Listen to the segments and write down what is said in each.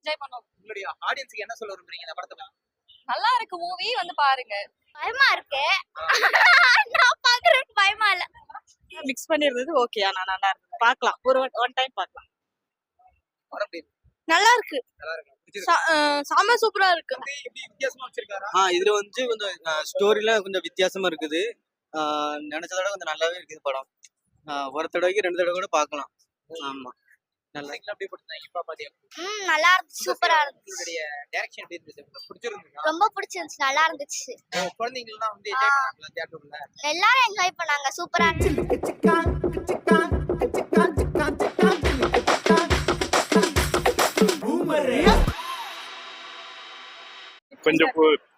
Enjoy பண்ணோம். உங்களுடைய ஆடியன்ஸ்க்கு என்ன சொல்ல விரும்புறீங்க இந்த படத்துல? நல்லா இருக்கு மூவி, வந்து பாருங்க. பயமா இருக்கு. நான் பாக்குறதுக்கு பயமா இல்ல. மிக்ஸ் பண்ணிருந்தது ஓகே, ஆனா நல்லா இருக்கு. பார்க்கலாம், ஒரு ஒன் டைம் பார்க்கலாம். படம் எப்படி இருக்கு? நல்லா இருக்கு. நல்லா இருக்கு. பிடிச்சிருக்கு. சாம சூப்பரா இருக்கு. எப்படி வித்தியாசமா வச்சிருக்காரா? இதுல வந்து கொஞ்சம் ஸ்டோரிலாம் கொஞ்சம் வித்தியாசமா இருக்குது. நினைச்சத விட கொஞ்சம் நல்லாவே இருக்குது படம். ஒரு தடவைக்கு 2 தடவை கூட பார்க்கலாம். ஆமா, நல்லா நல்லா எப்படி போட்டுருந்தாங்க இப்ப பாத்தியா? நல்லா இருந்துச்சு, சூப்பரா இருந்துச்சு. உங்களுடைய டைரக்ஷன் எப்படி இருந்துச்சு? பிடிச்சிருந்தா? ரொம்ப பிடிச்சிருந்துச்சு, நல்லா இருந்துச்சு. குழந்தைங்கலாம் வந்து என்ஜாய் பண்ணாங்களா தியேட்டர்ல? எல்லாரும் என்ஜாய் பண்ணாங்க, சூப்பரா இருந்துச்சு.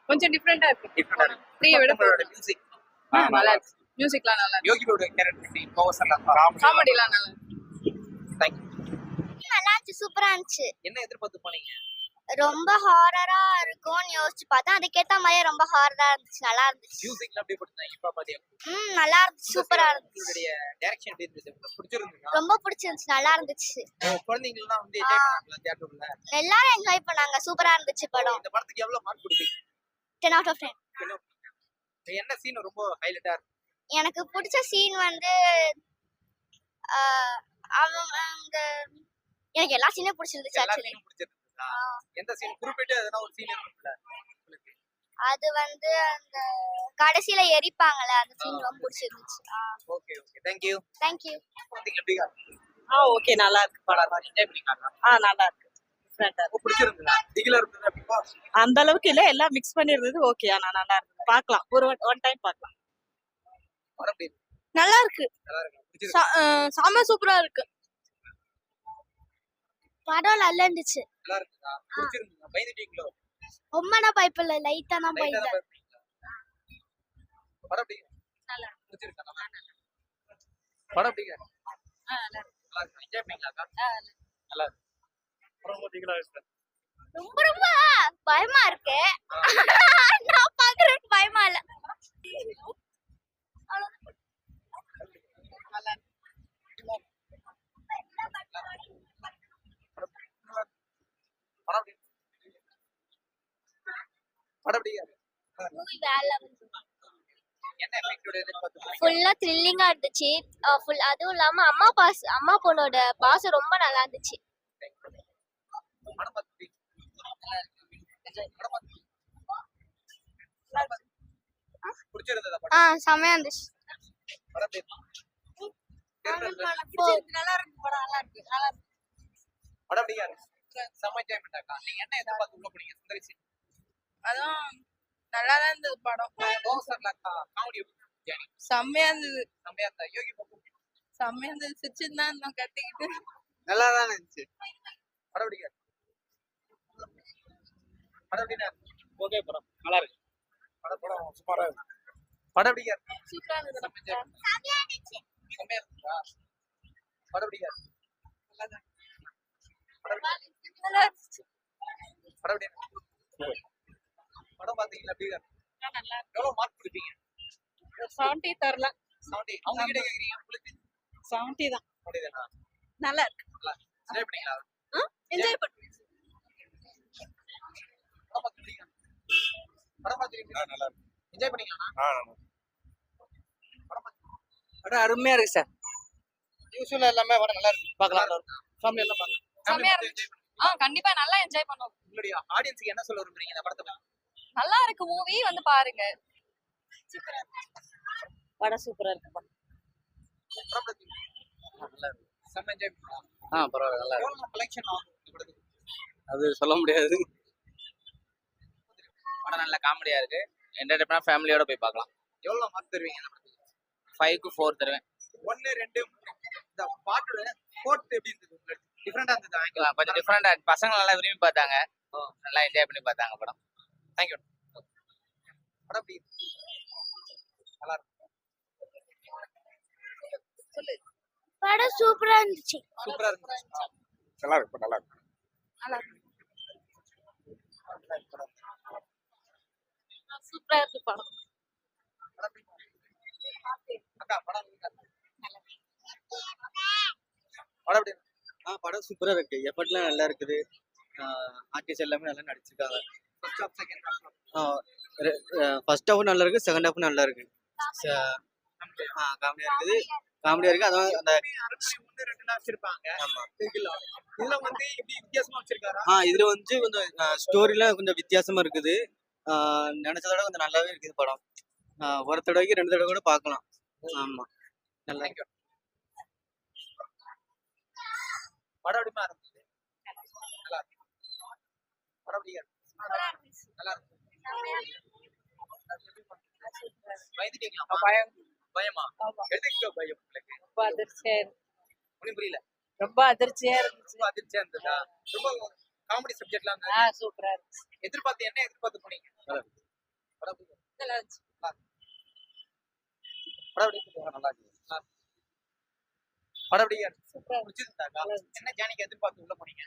கொஞ்சம் டிஃபரெண்டா இருக்கு. டிஃபரெண்டா இருக்கு. த்ரீயை விட உங்களோட மியூசிக் நல்லா இருக்கு. மியூசிக்லாம் நல்லா இருக்கு. யோகி பாபுவோட கேரக்டர் பவர்ஸ்லாம் காமெடிலாம் நல்லா இருக்கு. Thank you. நல்லா இருந்துச்சு, சூப்பரா இருந்துச்சு. என்ன எதிர்பார்த்து போனீங்க? ரொம்ப ஹாரரா இருக்கும்னு யோசிச்சு பார்த்தா அதுக்கேத்த மாதிரியே ரொம்ப ஹாரரா இருந்துச்சு, நல்லா இருந்துச்சு. மியூசிக்லாம் எப்படி போட்டுருந்தாங்க இப்ப பாத்தியா? நல்லா இருந்துச்சு, சூப்பரா இருந்துச்சு. உங்களுடைய டைரக்ஷன் எப்படி இருந்துச்சு? பிடிச்சிருந்தா? ரொம்ப பிடிச்சிருந்துச்சு, நல்லா இருந்துச்சு. குழந்தைங்கலாம் வந்து என்ஜாய் பண்ணாங்களா தியேட்டர்ல? எல்லாரும் என்ஜாய் பண்ணாங்க, சூப்பரா இருந்துச்சு படம். இந்த படத்துக்கு எவ்வளவு மார்க் கொடுப்பீங்க? 10 out of 10. என்ன சீன் ரொம்ப ஹைலைட்டா இருக்கு? எனக்கு பிடிச்ச சீன் வந்து அந்த எனக்கு எல்லா சீனும் பிடிச்சிருந்துச்சு எல்லா ஆக்சுவலி. சீனும் பிடிச்சிருந்தா? எந்த சீன் குறிப்பிட்டு எதனா ஒரு சீன் இருக்கும்ல உங்களுக்கு? அது வந்து அந்த கடைசியில எரிப்பாங்கல, அந்த சீன் ரொம்ப பிடிச்சிருந்துச்சு. Okay okay, thank you. Thank you. பாத்தீங்க எப்படிங்க? ஓகே, நல்லா இருக்கு படம். படம் என்ஜாய் பண்ணிருக்காங்க. நல்லா இருக்கு. டிஃபரெண்டா இருக்கு. பிடிச்சிருந்தா? திகிலா இருந்தது அப்படிப்பா? அந்த அளவுக்கு இல்ல, எல்லாம் மிக்ஸ் பண்ணிருந்தது ஓகே, ஆனா நல்லா இருக்கு. பார்க்கலாம், ஒரு ஒன் டைம் பார்க்கலாம். படம் எப்படி இருக்கு? நல்லா இருக்கு. நல்லா இருக்கு. பிடிச்சிருக்கு. சாம சூப்பரா இருக்கு. படம் நல்லா இருந்துச்சு. நல்லா இருக்குதா? பிடிச்சிருந்தா? பயந்துட்டீங்களோ? ரொம்பனா பயப்படல, லைட்டா தான் லைட்டா பயந்தேன். தான் பயப்பட்டீங்களா? படம் எப்படி இருக்கு? நல்லா பிடிச்சிருக்கா? படம் எப்படி இருக்கு? நல்லா இருக்கு. நல்லா இருக்கு. என்ஜாய் பண்ணீங்களாக்கா? நல்லா இருக்கு. படம் பாத்தீங்களா? ரொம்ப ரொம்ப பயமா இருக்கு. நான் பாக்குறதுக்கு பயமா இல்ல. நல்லா இருக்கு. படம் எப்படி இருக்கு? படம் எப்படி இருக்கு? மூவி வேற லெவல். என்ன எஃபெக்டோட எதிர்பார்த்து? ஃபுல்லா த்ரில்லிங்கா இருந்துச்சு. அதுவும் இல்லாம அம்மா பொண்ணோட பாசம் ரொம்ப நல்லா இருந்துச்சு. படம் பார்த்து நல்லா இருக்கு. படம் பார்த்து பிடிச்சிருந்ததா படம்? செமையா இருந்துச்சு. படம் எப்படி இருக்கு? நல்லா இருக்கு படம், நல்லா இருக்கு. நல்லா இருக்கு. படம் எப்படி இருக்கு? செம்ம என்ஜாய்மெண்டாக்கா. நீங்க என்ன எதிர்பார்த்து உள்ள போனீங்க? சுந்தரி சீன் அதுவும் நல்லா தான் இருந்தது படம். கோவசர்லாக்கா காமெடி ஜானி செம்மையா இருந்தது. செம்மையா இருந்தா. யோகி பாபு செம்மையா இருந்தது. சிரிச்சுன்னு தான் இருந்தோம் கத்திக்கிட்டு. நல்லா தான் இருந்துச்சு. படம் எப்படி இருக்கு? படம் எப்படி இருக்கு? ஓகே, படம் நல்லா இருக்கு. படம் சூப்பரா இருக்கு. படம் எப்படி இருக்கு? சூப்பரா இருந்தது. செமையா இருந்துச்சு. செம்மையா இருக்கா? படம் எப்படி இருக்கு? நல்லா தான். படம் நல்லா இருந்துச்சு. படம் எப்படி இருக்கு? படம் பாத்தீங்களா? எப்படி இருக்கு? நல்லா இருக்கு. எவ்வளவு மார்க் கொடுப்பீங்க? 70 தரலாம். 70. அவங்க கிட்ட கேக்குறீங்க, உங்களுக்கு 70 தான். அப்படிதானா? நல்லா இருக்கு. நல்லா என்ஜாய் பண்ணீங்களா? என்ஜாய் பண்ணு. படம் பாத்தீங்களா? படம் பாத்தீங்களா? நல்லா இருக்கு. என்ஜாய் பண்ணீங்களா? படம் பாத்தீங்களா? படம் அருமையா இருக்கு சார். யூசுவலா எல்லாமே படம் நல்லா இருக்கு. பார்க்கலாம். ஃபேமிலி எல்லாம் பார்க்கலாம். செம்மையா இருந்துச்சு. கண்டிப்பா நல்லா என்ஜாய் பண்ணோம். உங்களுடைய ஆடியன்ஸ்க்கு என்ன சொல்ல விரும்புறீங்க இந்த படத்துல? நல்லா இருக்கு மூவி, வந்து பாருங்க. படம் சூப்பரா இருக்கு. படம் பாத்தீங்களா? நல்லா இருக்கு. செம்ம என்ஜாய் பண்ணலாம். பரவாயில்ல, நல்லா இருக்கு. எவ்வளவு கலெக்ஷன் ஆகும் இந்த படத்துக்கு? அது சொல்ல முடியாது. படம் நல்ல காமெடியா இருக்கு. என்டர்டைன்மெண்ட் ஃபேமிலியோட போய் பார்க்கலாம். எவ்வளவு மார்க் தருவீங்க இந்த படத்துக்கு? 5க்கு 4 தருவேன். 1 2 3. இந்த பாட்டோட கோட் எப்படி இருந்தது உங்களுக்கு? டிஃபரெண்டா இருந்தது ஆங்கிள். கொஞ்சம் டிஃபரெண்டா பசங்க நல்லா விரும்பி பார்த்தாங்க. நல்லா என்ஜாய் பண்ணி பார்த்தாங்க படம். Thank you. படம் எப்படி இருக்கு? நல்லா இருக்கு. சொல்லு. படம் சூப்பரா இருந்துச்சு. சூப்பரா இருக்கு. நல்லா இருக்கு. நல்லா இருக்கு. நல்லா இருக்கு. படம் சூப்பரா இருக்கு படம். படம் எப்படி இருக்கு? அக்கா படம் எப்படி இருக்கு? படம் எப்படி இருக்கு? படம் சூப்பரா இருக்கு. எஃபர்ட்லாம் நல்லா இருக்குது. ஆர்டிஸ்ட் எல்லாமே நல்லா நடிச்சிருக்காங்க. First half second half first half நல்லா இருக்கு, செகண்ட் ஹாஃப் நல்லா இருக்கு. காமெடியா இருக்குது, காமெடியா இருக்கு. அதுவும் அந்த ஒன்று ரெண்டு தான் வச்சிருப்பாங்க. ஆமா. இதுல வந்து எப்படி வித்தியாசமா வச்சிருக்காரா? இதுல வந்து கொஞ்சம் ஸ்டோரிலாம் கொஞ்சம் வித்தியாசமா இருக்குது. நினைச்சதோட கொஞ்சம் நல்லாவே இருக்குது படம். ஒரு தடவைக்கு 2 தடவை கூட பார்க்கலாம். ஆமா, நல்லா Thank you. படம் எப்படிமா இருந்துச்சு? நல்லா இருக்கு. படம் எப்படியா இருக்கு? நல்லா இருக்கு. பயந்துட்டீங்களா? பயமா? எதுக்கு பயம் உங்களுக்கு? ரொம்ப அதிர்ச்சியா ஒண்ணும் புரியல. ரொம்ப அதிர்ச்சியா இருந்துச்சு. ரொம்ப அதிர்ச்சியா இருந்ததா? ரொம்ப காமெடி சப்ஜெக்ட்லாம் இருந்தது. சூப்பரா இருந்துச்சு. எதிர்பார்த்து போனீங்க? படம் எப்படி இருக்கு? நல்லா இருந்துச்சு. படம் எப்படி இருக்கு? நல்லா இருக்கு. படம் எப்படியா இருக்கு? சூப்பரா பிடிச்சிருந்தாக்கா? என்ன ஜானிக்கு எதிர்பார்த்து உள்ள போனீங்க?